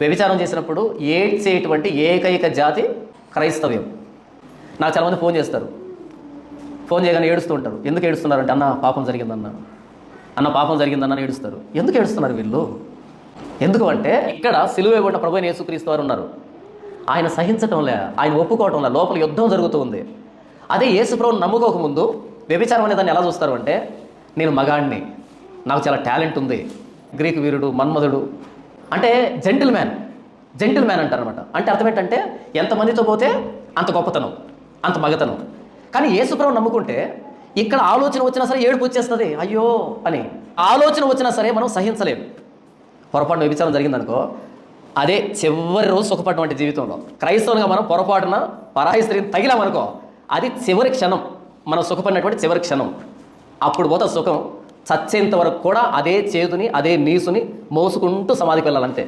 వ్యభిచారం చేసినప్పుడు ఏడ్చేటువంటి ఏకైక జాతి క్రైస్తవ్యం. నాకు చాలామంది ఫోన్ చేస్తారు, ఫోన్ చేయగానే ఏడుస్తూ ఉంటారు. ఎందుకు ఏడుస్తున్నారంటే అన్న పాపం జరిగిందన్న ఏడుస్తారు. ఎందుకు ఏడుస్తున్నారు వీళ్ళు? ఎందుకు అంటే ఇక్కడ సిలువ వేయబడిన ప్రభు అయిన యేసుక్రీస్తు వారు ఉన్నారు. ఆయన సహించటంలే, ఆయన ఒప్పుకోవటంలే, లోపల యుద్ధం జరుగుతూ ఉంది. అదే యేసు ప్రభువుని నమ్ముకోకముందు వ్యభిచారం అనే దాన్ని ఎలా చూస్తారు అంటే, నేను మగాడిని, నాకు చాలా టాలెంట్ ఉంది, గ్రీకు వీరుడు, మన్మధుడు అంటే జెంటిల్ మ్యాన్ అంటారనమాట. అంటే అర్థం ఏంటంటే ఎంతమందితో పోతే అంత గొప్పతనం, అంత మగతనం. కానీ యేసు ప్రభువుని నమ్ముకుంటే ఇక్కడ ఆలోచన వచ్చినా సరే ఏడుపు వచ్చేస్తుంది, అయ్యో అని. ఆలోచన వచ్చినా సరే మనం సహించలేము. పొరపాటున వ్యభిచారం జరిగిందనుకో, అదే చివరి రోజు సుఖపడినటువంటి జీవితంలో. క్రైస్తవులుగా మనం పొరపాటున పరాయి స్త్రీని తగిలామనుకో, అది చివరి క్షణం, మనం సుఖపడినటువంటి చివరి క్షణం. అప్పుడు పోతే సుఖం. చచ్చేంత వరకు కూడా అదే చేదుని, అదే నీసుని మోసుకుంటూ సమాధికి వెళ్ళాలంతే.